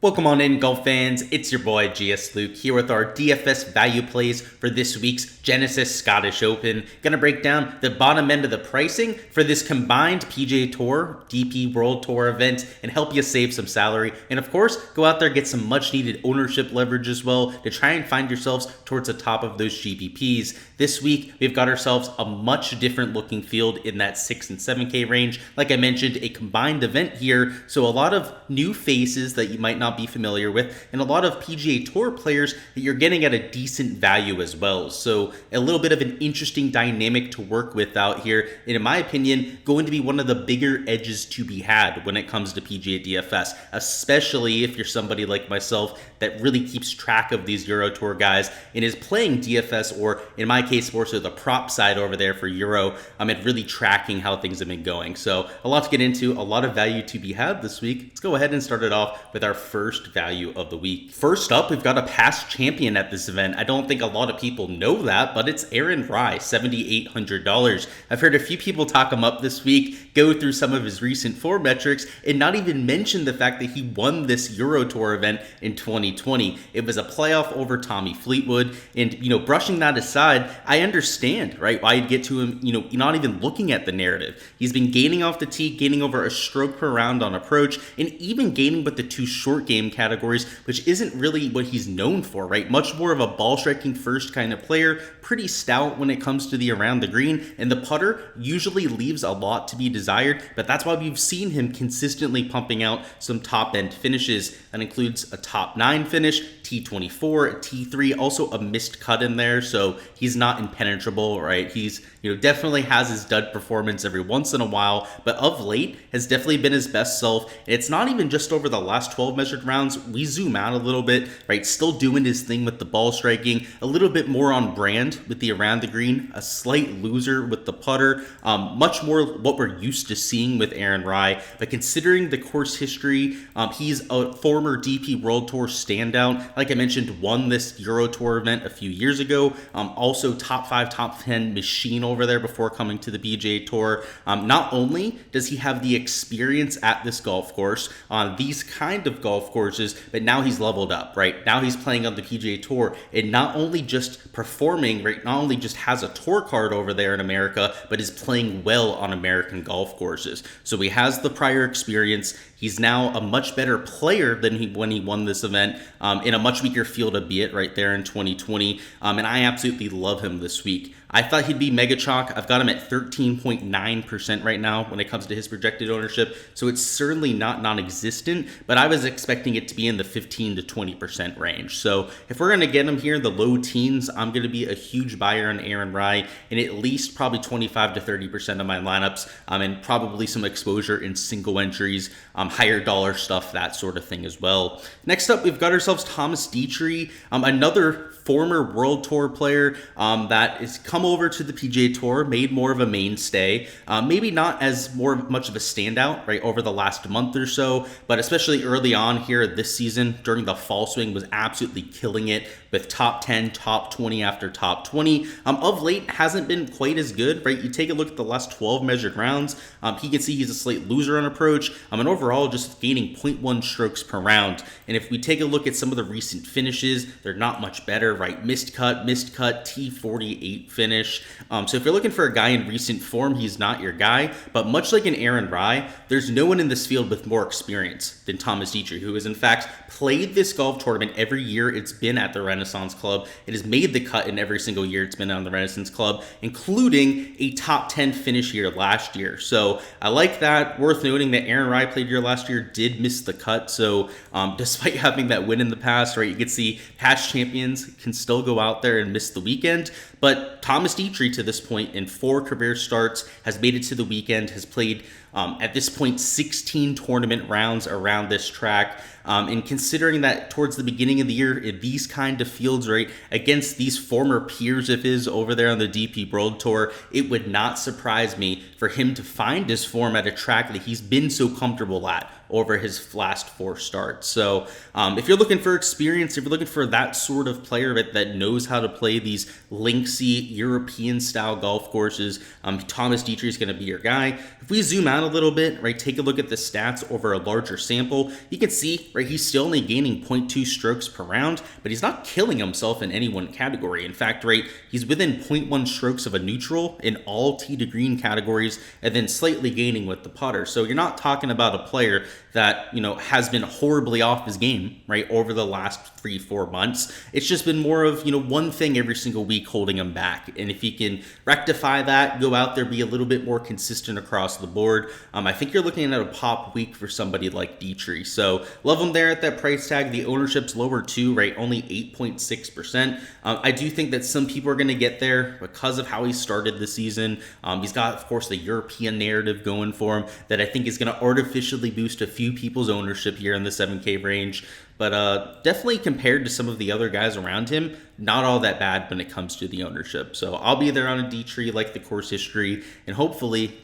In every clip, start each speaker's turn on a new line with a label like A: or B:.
A: Welcome on in, golf fans. It's your boy Gsluke here with our DFS value plays for this week's Genesis Scottish Open. Gonna break down the bottom end of the pricing for this combined PGA Tour, DP World Tour event and help you save some salary. And of course, go out there, get some much needed ownership leverage as well to try and find yourselves towards the top of those GPPs. This week, we've got ourselves a much different looking field in that 6 and 7K range. Like I mentioned, a combined event here, so a lot of new faces that you might not be familiar with, and a lot of PGA Tour players that you're getting at a decent value as well. So a little bit of an interesting dynamic to work with out here, and in my opinion, going to be one of the bigger edges to be had when it comes to PGA DFS, especially if you're somebody like myself that really keeps track of these Euro Tour guys and is playing DFS, or in my case, more so the prop side over there for Euro, and really tracking how things have been going. So a lot to get into, a lot of value to be had this week. Let's go ahead and start it off with our first value of the week. First up, we've got a past champion at this event. I don't think a lot of people know that, but it's Aaron Rai, $7,800. I've heard a few people talk him up this week, go through some of his recent form metrics, and not even mention the fact that he won this Euro Tour event in 2020. It was a playoff over Tommy Fleetwood, and brushing that aside, I understand, right, why you'd get to him, not even looking at the narrative. He's been gaining off the tee, gaining over a stroke per round on approach, and even gaining with the two short game categories, which isn't really what he's known for, right? Much more of a ball striking first kind of player, pretty stout when it comes to the around the green, and the putter usually leaves a lot to be desired, but that's why we've seen him consistently pumping out some top end finishes. That includes a top 9 finish, T24, a T3, also a missed cut in there, so he's not impenetrable, right? He's definitely has his dud performance every once in a while, but of late has definitely been his best self. And it's not even just over the last 12 measured rounds. We zoom out a little bit, right? Still doing his thing with the ball striking, a little bit more on brand with the around the green, a slight loser with the putter, much more what we're used to seeing with Aaron Rai. But considering the course history, he's a former DP World Tour standout. Like I mentioned, won this Euro Tour event a few years ago. Also top 5, top 10 machine over there before coming to the PGA Tour. Not only does he have the experience at this golf course on these kind of golf courses, but now he's leveled up, right? Now he's playing on the PGA Tour, and not only just performing, right? Not only just has a tour card over there in America, but is playing well on American golf courses. So he has the prior experience. He's now a much better player than when he won this event, in a much weaker field, albeit right there in 2020. And I absolutely love him this week. I thought he'd be mega chalk. I've got him at 13.9% right now when it comes to his projected ownership. So it's certainly not non-existent, but I was expecting it to be in the 15 to 20% range. So if we're going to get him here in the low teens, I'm going to be a huge buyer on Aaron Rai, and at least probably 25 to 30% of my lineups, and probably some exposure in single entries, higher dollar stuff, that sort of thing as well. Next up, we've got ourselves Thomas Dietrich, another former World Tour player that has come over to the PGA Tour, made more of a mainstay, maybe not as much of a standout, right, over the last month or so, but especially early on here this season during the fall swing was absolutely killing it with top 10, top 20 after top 20. Of late, hasn't been quite as good, right? You take a look at the last 12 measured rounds, he can see he's a slight loser on approach, and overall just gaining 0.1 strokes per round. And if we take a look at some of the recent finishes, they're not much better, right? Missed cut, T48 finish. So if you're looking for a guy in recent form, he's not your guy. But much like an Aaron Rai, there's no one in this field with more experience than Thomas Dietrich, who has in fact played this golf tournament every year it's been at the Renaissance Club. It has made the cut in every single year it's been on the Renaissance Club, including a top 10 finish here last year. So I like that. Worth noting that Aaron Rai played here last year, did miss the cut. So despite having that win in the past, right, you can see past champions can still go out there and miss the weekend. But Thomas Dietrich, to this point, in 4 career starts, has made it to the weekend, has played, at this point, 16 tournament rounds around this track. And considering that towards the beginning of the year, in these kind of fields, right, against these former peers of his over there on the DP World Tour, it would not surprise me for him to find his form at a track that he's been so comfortable at over his last 4 starts. So if you're looking for experience, if you're looking for that sort of player that knows how to play these links see European style golf courses, Thomas Dietrich is going to be your guy. If we zoom out a little bit, right, take a look at the stats over a larger sample, you can see, right, he's still only gaining 0.2 strokes per round, but he's not killing himself in any one category. In fact, right, he's within 0.1 strokes of a neutral in all tee to green categories, and then slightly gaining with the putter. So you're not talking about a player that, has been horribly off his game, right, over the last 3-4 months. It's just been more of, one thing every single week holding him back. And if he can rectify that, go out there, be a little bit more consistent across the board, I think you're looking at a pop week for somebody like Dietrich. So love him there at that price tag. The ownership's lower too, right, only 8.6%. I do think that some people are going to get there because of how he started the season. He's got, of course, the European narrative going for him that I think is going to artificially boost a few people's ownership here in the 7K range. But definitely compared to some of the other guys around him, not all that bad when it comes to the ownership. So I'll be there on a Dietrich, like the course history, and hopefully,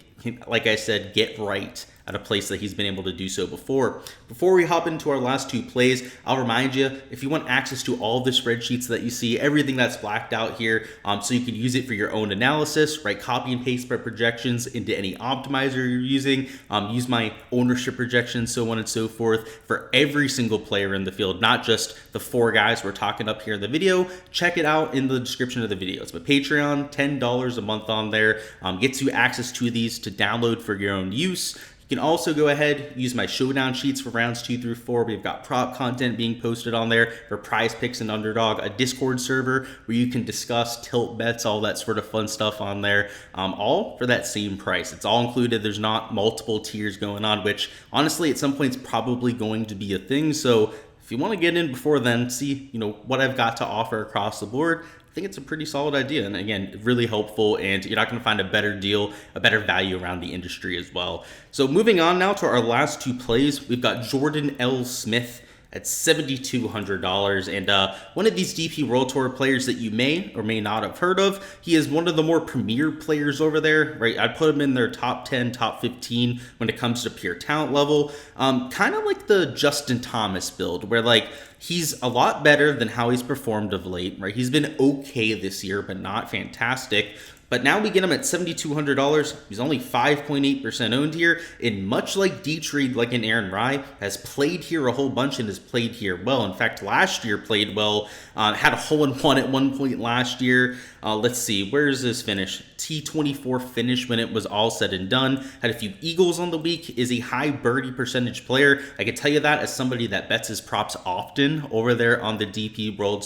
A: like I said, get right at a place that he's been able to do so before. Before we hop into our last two plays, I'll remind you, if you want access to all the spreadsheets that you see, everything that's blacked out here, so you can use it for your own analysis, right? Copy and paste my projections into any optimizer you're using, use my ownership projections, so on and so forth, for every single player in the field, not just the 4 guys we're talking up here in the video. Check it out in the description of the video. It's my Patreon, $10 a month on there, gets you access to these to download for your own use. You can also go ahead, use my showdown sheets for rounds 2 through 4. We've got prop content being posted on there for Prize Picks and Underdog, a Discord server where you can discuss tilt bets, all that sort of fun stuff on there, all for that same price. It's all included. There's not multiple tiers going on, which honestly at some point is probably going to be a thing. So if you want to get in before then, see what I've got to offer across the board, I think it's a pretty solid idea. And again, really helpful, and you're not going to find a better deal, a better value around the industry as well. So moving on now to our last two plays, we've got Jordan L. Smith at $7,200, and one of these DP World Tour players that you may or may not have heard of. He is one of the more premier players over there, right? I'd put him in their top 10, top 15 when it comes to pure talent level. Kind of like the Justin Thomas build, where he's a lot better than how he's performed of late, right? He's been okay this year, but not fantastic. But now we get him at $7,200. He's only 5.8% owned here. And much like Dietrich, like in Aaron Rai, has played here a whole bunch and has played here well. In fact, last year played well. Had a hole-in-one at one point last year. Let's see, where is this finish? T24 finish when it was all said and done. Had a few eagles on the week. Is a high birdie percentage player. I can tell you that as somebody that bets his props often over there on the DP World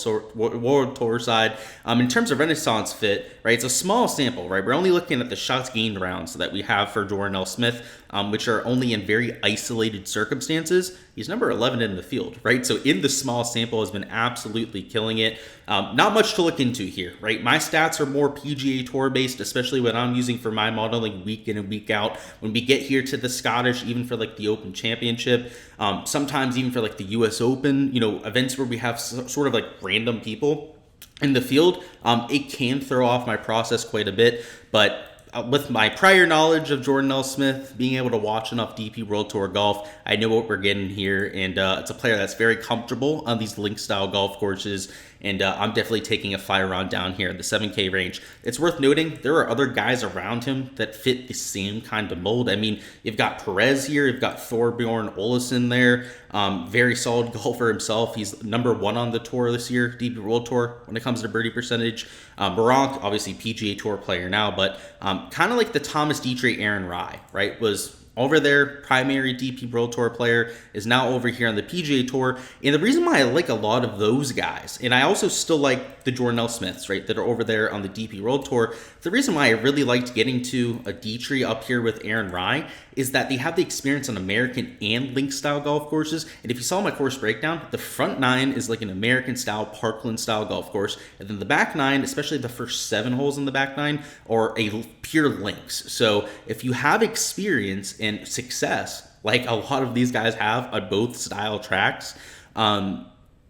A: Tour side. In terms of Renaissance fit, right, it's a small sample, right? We're only looking at the shots gained rounds that we have for Jordan L. Smith, which are only in very isolated circumstances. He's number 11 in the field, right? So in the small sample has been absolutely killing it. Not much to look into here, right? My stats are more PGA Tour based, especially what I'm using for my modeling week in and week out. When we get here to the Scottish, even for the Open Championship, sometimes even for the US Open, events where we have sort of random people in the field, it can throw off my process quite a bit. But with my prior knowledge of Jordan L. Smith, being able to watch enough DP World Tour golf, I know what we're getting here, and it's a player that's very comfortable on these link-style golf courses, and I'm definitely taking a flyer on down here in the 7K range. It's worth noting there are other guys around him that fit the same kind of mold. I mean, you've got Perez here, you've got Thorbjorn Olesen there, very solid golfer himself. He's number 1 on the tour this year, DP World Tour, when it comes to birdie percentage. Barank, obviously PGA Tour player now, but kind of like the Thomas Dietrich, Aaron Rai, right, was over there, primary DP World Tour player, is now over here on the PGA Tour. And the reason why I like a lot of those guys, and I also still like the Jordan L. Smiths, right, that are over there on the DP World Tour, the reason why I really liked getting to a Dietrich up here with Aaron Rai is that they have the experience on American and link-style golf courses. And if you saw my course breakdown, the front 9 is like an American-style, Parkland-style golf course. And then the back 9, especially the first 7 holes in the back 9, are a pure links. So if you have experience and success, like a lot of these guys have on both style tracks,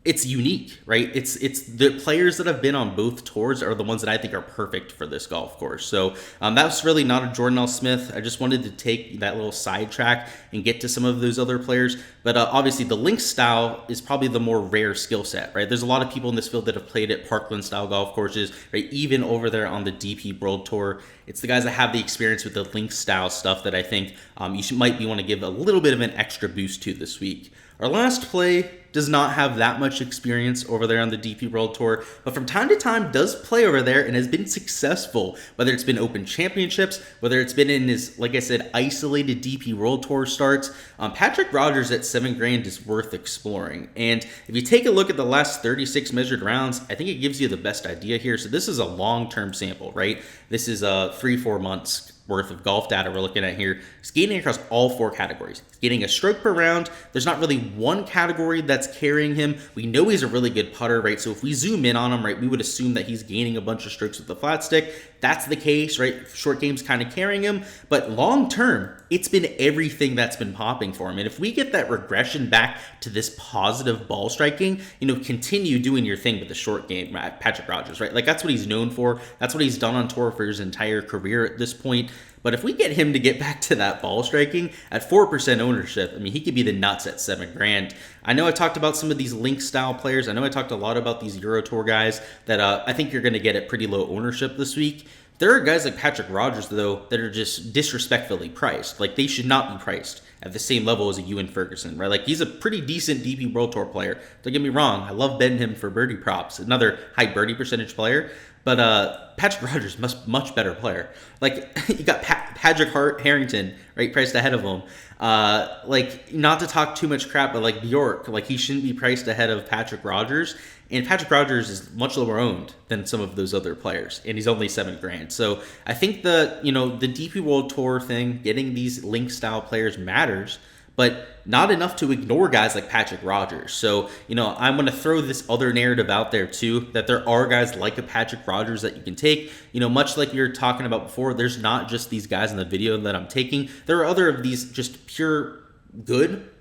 A: it's unique, right? It's the players that have been on both tours are the ones that I think are perfect for this golf course. So that's really not a Jordan L. Smith. I just wanted to take that little sidetrack and get to some of those other players. But obviously the link style is probably the more rare skill set, right? There's a lot of people in this field that have played at Parkland style golf courses, right? Even over there on the DP World Tour. It's the guys that have the experience with the link style stuff that I think might want to give a little bit of an extra boost to this week. Our last play does not have that much experience over there on the DP World Tour, but from time to time does play over there and has been successful, whether it's been Open Championships, whether it's been in his, like I said, isolated DP World Tour starts. Patrick Rogers at $7,000 is worth exploring. And if you take a look at the last 36 measured rounds, I think it gives you the best idea here. So this is a long-term sample, right? This is 3-4 months worth of golf data we're looking at here. He's gaining across all 4 categories. He's getting a stroke per round. There's not really one category that's carrying him. We know he's a really good putter, right? So if we zoom in on him, right, we would assume that he's gaining a bunch of strokes with the flat stick. That's the case, right? Short game's kind of carrying him, but long term, it's been everything that's been popping for him. And if we get that regression back to this positive ball striking, continue doing your thing with the short game, Patrick Rogers, right? Like that's what he's known for. That's what he's done on tour for his entire career at this point. But if we get him to get back to that ball striking at 4% ownership, I mean, he could be the nuts at $7,000. I know I talked about some of these link style players. I know I talked a lot about these Euro Tour guys that I think you're going to get at pretty low ownership this week. There are guys like Patrick Rogers, though, that are just disrespectfully priced. Like, they should not be priced at the same level as a Ewan Ferguson, right? Like, he's a pretty decent DP World Tour player. Don't get me wrong. I love betting him for birdie props. Another high birdie percentage player. But Patrick Rogers, much better player. Like, you got Patrick Harrington, right, priced ahead of him. Like, not to talk too much crap, but like Bjork, like he shouldn't be priced ahead of Patrick Rogers. And Patrick Rogers is much lower owned than some of those other players, and he's only $7,000. So I think the DP World Tour thing, getting these link style players matters, but not enough to ignore guys like Patrick Rogers. So, I'm going to throw this other narrative out there too, that there are guys like a Patrick Rogers that you can take. Much like we were talking about before, there's not just these guys in the video that I'm taking. There are other of these just pure good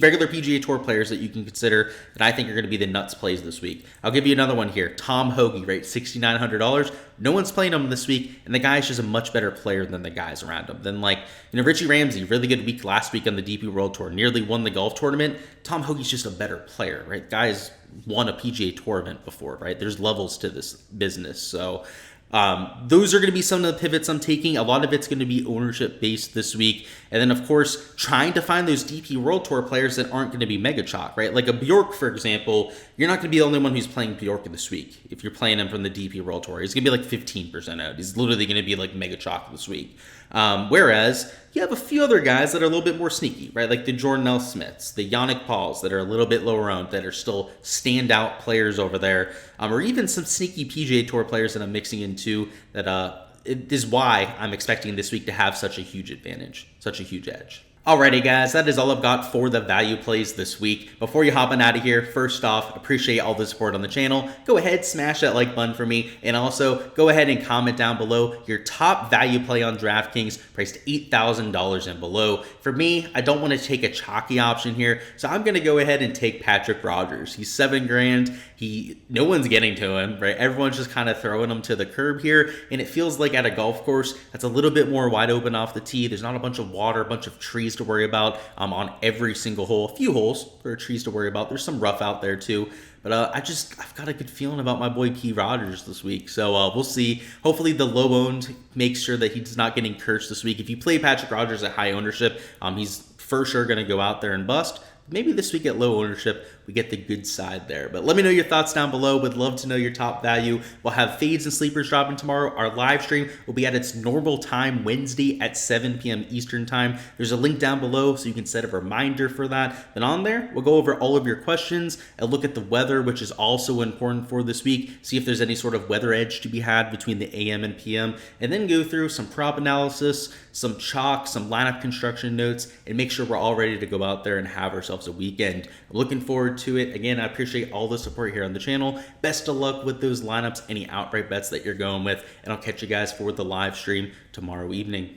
A: regular PGA Tour players that you can consider that I think are going to be the nuts plays this week. I'll give you another one here. Tom Hoge, right? $6,900. No one's playing him this week, and the guy's just a much better player than the guys around him. Then, Richie Ramsey, really good week last week on the DP World Tour, nearly won the golf tournament. Tom Hoge's just a better player, right? The guy's won a PGA Tour event before, right? There's levels to this business. So those are going to be some of the pivots I'm taking. A lot of it's going to be ownership based this week. And then, of course, trying to find those DP World Tour players that aren't going to be mega chalk, right? Like a Bjork, for example, you're not going to be the only one who's playing Bjork this week. If you're playing him from the DP World Tour, he's going to be like 15% out. He's literally going to be like mega chalk this week. Whereas you have a few other guys that are a little bit more sneaky, right? Like the Jordan L. Smiths, the Yannick Pauls that are a little bit lower owned, that are still standout players over there, or even some sneaky PGA Tour players that I'm mixing into that it is why I'm expecting this week to have such a huge advantage, such a huge edge. Alrighty guys, that is all I've got for the value plays this week. Before you hopping out of here, first off, appreciate all the support on the channel. Go ahead, smash that like button for me, and also go ahead and comment down below your top value play on DraftKings priced $8,000 and below. For me, I don't want to take a chalky option here, so I'm going to go ahead and take Patrick Rogers. He's $7,000. No one's getting to him, right? Everyone's just kind of throwing him to the curb here, and it feels like at a golf course that's a little bit more wide open off the tee. There's not a bunch of water, a bunch of trees to worry about on every single hole. A few holes for trees to worry about. There's some rough out there too, but I've got a good feeling about my boy P. Rogers this week, so we'll see. Hopefully the low owned makes sure that he's not getting cursed this week. If you play Patrick Rogers at high ownership, he's for sure going to go out there and bust. Maybe this week at low ownership, we get the good side there. But let me know your thoughts down below. Would love to know your top value. We'll have fades and sleepers dropping tomorrow. Our live stream will be at its normal time, Wednesday at 7 p.m. Eastern time. There's a link down below so you can set a reminder for that. Then on there, we'll go over all of your questions and look at the weather, which is also important for this week. See if there's any sort of weather edge to be had between the AM and PM. And then go through some prop analysis, some chalk, some lineup construction notes, and make sure we're all ready to go out there and have ourselves a weekend. I'm looking forward to it. Again, I appreciate all the support here on the channel. Best of luck with those lineups, any outright bets that you're going with, and I'll catch you guys for the live stream tomorrow evening.